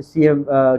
CM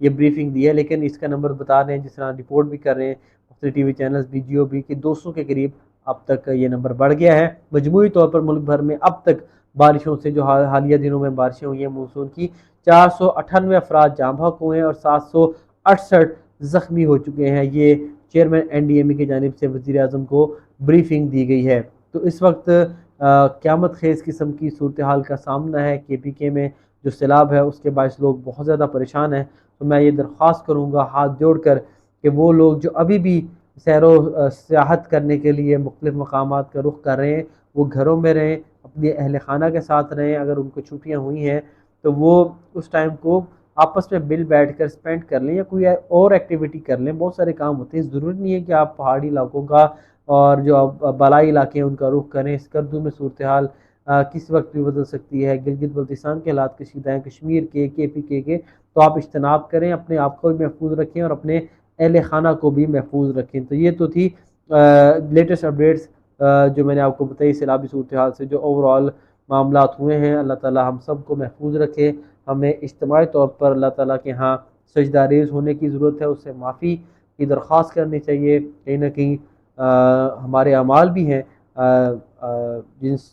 یہ briefing دی ہے، لیکن اس کا نمبر بتا رہے ہیں، جس طرح رپورٹ بھی کر رہے ہیں مختلف ٹی وی چینلز بھی، جیو بھی، کہ 200 کے قریب اب تک یہ نمبر بڑھ گیا ہے۔ مجموعی طور پر ملک بھر میں اب تک بارشوں سے جو حالیہ دنوں میں بارشیں ہوئی ہیں مونسون کی، 498 افراد جاں بحق ہوئے ہیں اور 768 زخمی ہو چکے ہیں۔ یہ چیئرمین این ڈی ایم اے کی جانب سے وزیر اعظم کو بریفنگ دی گئی ہے۔ تو اس وقت قیامت خیز قسم کی صورتحال کا سامنا ہے۔ کے پی کے میں جو سیلاب ہے اس کے باعث لوگ بہت زیادہ پریشان ہیں۔ تو میں یہ درخواست کروں گا ہاتھ جوڑ کر کہ وہ لوگ جو ابھی بھی سیر و سیاحت کرنے کے لیے مختلف مقامات کا رخ کر رہے ہیں، وہ گھروں میں رہیں، اپنے اہل خانہ کے ساتھ رہیں۔ اگر ان کو چھٹیاں ہوئی ہیں تو وہ اس ٹائم کو آپس میں مل بیٹھ کر سپینڈ کر لیں یا کوئی اور ایکٹیویٹی کر لیں۔ بہت سارے کام ہوتے ہیں، ضروری نہیں ہے کہ آپ پہاڑی علاقوں کا اور جو بالائی علاقے ہیں ان کا رخ کریں۔ اسکردو میں صورتحال کس وقت بھی بدل سکتی ہے، گلگت بلتستان کے حالات کشیدہ ہیں، کشمیر کے پی کے، تو آپ اجتناب کریں، اپنے آپ کو بھی محفوظ رکھیں اور اپنے اہل خانہ کو بھی محفوظ رکھیں۔ تو یہ تو تھی لیٹسٹ اپڈیٹس جو میں نے آپ کو بتائی سیلابی صورتحال سے جو اوورآل معاملات ہوئے ہیں۔ اللہ تعالی ہم سب کو محفوظ رکھے۔ ہمیں اجتماعی طور پر اللہ تعالیٰ کے ہاں سجدہ ریز ہونے کی ضرورت ہے، اس سے معافی کی درخواست کرنی چاہیے۔ کہیں نہ کہیں ہمارے اعمال بھی ہیں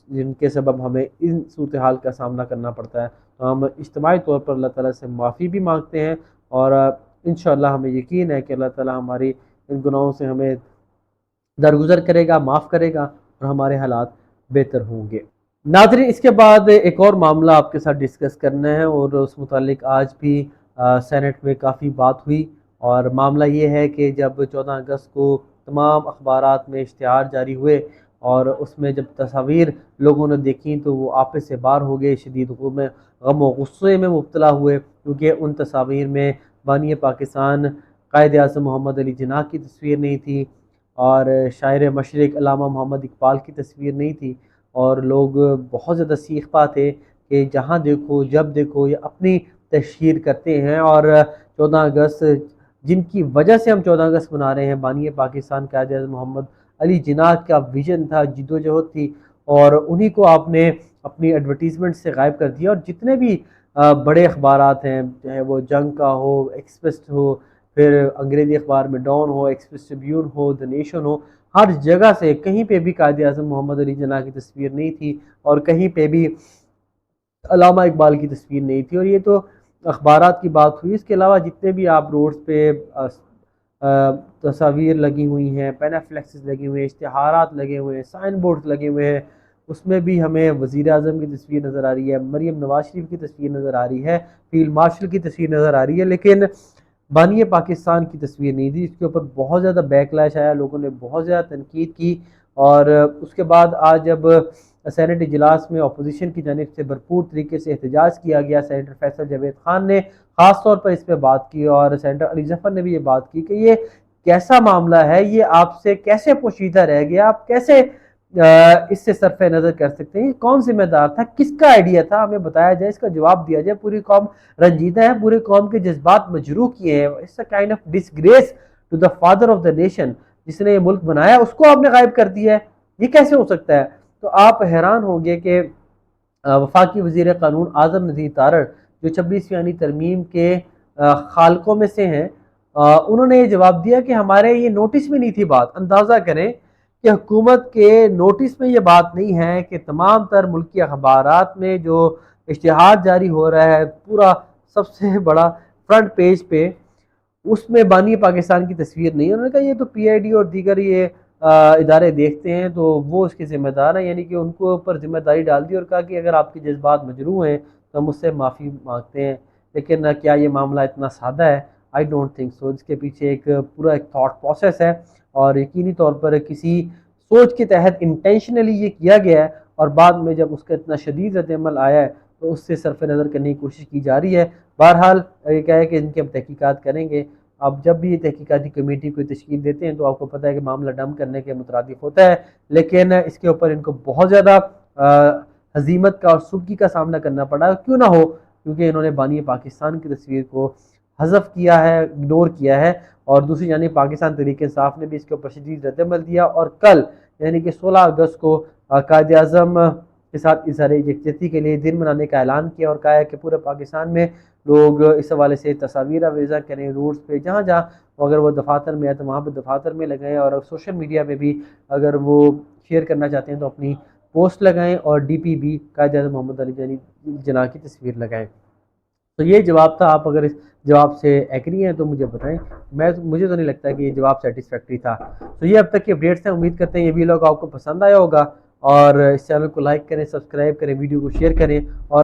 جن کے سبب ہمیں ان صورتحال کا سامنا کرنا پڑتا ہے۔ تو ہم اجتماعی طور پر اللہ تعالیٰ سے معافی بھی مانگتے ہیں اور انشاءاللہ ہمیں یقین ہے کہ اللہ تعالیٰ ہماری ان گناہوں سے ہمیں درگزر کرے گا، معاف کرے گا اور ہمارے حالات بہتر ہوں گے۔ ناظرین، اس کے بعد ایک اور معاملہ آپ کے ساتھ ڈسکس کرنا ہے اور اس متعلق آج بھی سینٹ میں کافی بات ہوئی، اور معاملہ یہ ہے کہ جب 14 اگست کو تمام اخبارات میں اشتہار جاری ہوئے اور اس میں جب تصاویر لوگوں نے دیکھیں تو وہ آپے سے باہر ہو گئے، شدید غم و غصے میں مبتلا ہوئے، کیونکہ ان تصاویر میں بانی پاکستان قائد اعظم محمد علی جناح کی تصویر نہیں تھی اور شاعر مشرق علامہ محمد اقبال کی تصویر نہیں تھی، اور لوگ بہت زیادہ سیخ پا تھے کہ جہاں دیکھو جب دیکھو یہ اپنی تشہیر کرتے ہیں۔ اور 14 اگست جن کی وجہ سے ہم 14 اگست منا رہے ہیں، بانی پاکستان قائد اعظم محمد علی جناح کا ویژن تھا، جد و جہد تھی، اور انہی کو آپ نے اپنی ایڈورٹیزمنٹ سے غائب کر دیا۔ اور جتنے بھی بڑے اخبارات ہیں، چاہے وہ جنگ کا ہو، ایکسپریس ہو، پھر انگریزی اخبار میں ڈان ہو، ایکسپریس ٹریبیون ہو، دی نیشن ہو، ہر جگہ سے کہیں پہ بھی قائد اعظم محمد علی جناح کی تصویر نہیں تھی اور کہیں پہ بھی علامہ اقبال کی تصویر نہیں تھی۔ اور یہ تو اخبارات کی بات ہوئی، اس کے علاوہ جتنے بھی آپ روڈز پہ تصاویر لگی ہوئی ہیں، پینافلیکسز لگی ہوئے ہیں، اشتہارات لگے ہوئے ہیں، سائن بورڈز لگے ہوئے ہیں، اس میں بھی ہمیں وزیر اعظم کی تصویر نظر آ رہی ہے، مریم نواز شریف کی تصویر نظر آ رہی ہے، فیلڈ مارشل کی تصویر نظر آ رہی ہے، لیکن بانی پاکستان کی تصویر نہیں تھی۔ اس کے اوپر بہت زیادہ بیک لیش آیا، لوگوں نے بہت زیادہ تنقید کی، اور اس کے بعد آج جب سینٹ اجلاس میں اپوزیشن کی جانب سے بھرپور طریقے سے احتجاج کیا گیا، سینیٹر فیصل جاوید خان نے خاص طور پر اس پہ بات کی اور سینیٹر علی ظفر نے بھی یہ بات کی کہ یہ کیسا معاملہ ہے، یہ آپ سے کیسے پوشیدہ رہ گیا، آپ کیسے اس سے صرف نظر کر سکتے ہیں، کون ذمہ دار تھا، کس کا آئیڈیا تھا، ہمیں بتایا جائے، اس کا جواب دیا جائے۔ پوری قوم رنجیدہ ہے، پوری قوم کے جذبات مجروح کیے ہیں۔ It's a kind of disgrace to the father of the nation, جس نے یہ ملک بنایا، اس کو آپ نے غائب کر دیا ہے، یہ کیسے ہو سکتا ہے؟ تو آپ حیران ہوں گے کہ وفاقی وزیر قانون اعظم نذیر تارڑ جو 26ویں ترمیم کے خالقوں میں سے ہیں، انہوں نے یہ جواب دیا کہ ہمارے یہ نوٹس میں نہیں تھی بات۔ اندازہ کریں کہ حکومت کے نوٹس میں یہ بات نہیں ہے کہ تمام تر ملکی اخبارات میں جو اشتہار جاری ہو رہا ہے، پورا سب سے بڑا فرنٹ پیج پہ، اس میں بانی پاکستان کی تصویر نہیں ہے۔ انہوں نے کہا یہ تو پی آئی ڈی اور دیگر یہ ادارے دیکھتے ہیں تو وہ اس کے ذمہ دار ہیں، یعنی کہ ان کو اوپر ذمہ داری ڈال دی اور کہا کہ اگر آپ کے جذبات مجروح ہیں تو ہم اس سے معافی مانگتے ہیں۔ لیکن کیا یہ معاملہ اتنا سادہ ہے؟ I don't think so. اس کے پیچھے ایک پورا ایک تھاٹ پروسیس ہے اور یقینی طور پر کسی سوچ کے تحت انٹینشنلی یہ کیا گیا ہے، اور بعد میں جب اس کا اتنا شدید رد عمل آیا ہے تو اس سے صرف نظر کرنے کی کوشش کی جا رہی ہے۔ بہرحال یہ کہا ہے کہ ان کی ہم تحقیقات کریں گے۔ اب جب بھی یہ تحقیقاتی کمیٹی کو تشکیل دیتے ہیں تو آپ کو پتہ ہے کہ معاملہ ڈم کرنے کے مترادف ہوتا ہے، لیکن اس کے اوپر ان کو بہت زیادہ ہزیمت کا اور سبکی کا سامنا کرنا پڑا، کیوں نہ ہو، کیونکہ انہوں نے بانی پاکستان کی تصویر کو حذف کیا ہے، اگنور کیا ہے، اور دوسری جانب پاکستان تحریک انصاف نے بھی اس کے اوپر شدید رد عمل دیا، اور کل یعنی کہ 16 اگست کو قائد اعظم کے ساتھ اظہار یکجہتی کے لیے دن منانے کا اعلان کیا اور کہا ہے کہ پورے پاکستان میں لوگ اس حوالے سے تصاویر آویزہ کریں روڈز پہ، جہاں جہاں اگر وہ دفاتر میں ہے تو وہاں پہ دفاتر میں لگائیں، اور سوشل میڈیا پہ بھی اگر وہ شیئر کرنا چاہتے ہیں تو اپنی پوسٹ لگائیں، اور ڈی پی بھی قائد اعظم محمد علی جناح کی تصویر لگائیں۔ تو یہ جواب تھا، آپ اگر اس جواب سے ایگری ہیں تو مجھے بتائیں، مجھے تو نہیں لگتا کہ یہ جواب سیٹسفیکٹری تھا۔ تو یہ اب تک کی اپڈیٹس ہیں، امید کرتے ہیں یہ ویلاگ آپ کو پسند آیا ہوگا، اور اس چینل کو لائک کریں، سبسکرائب کریں، ویڈیو کو شیئر کریں، اور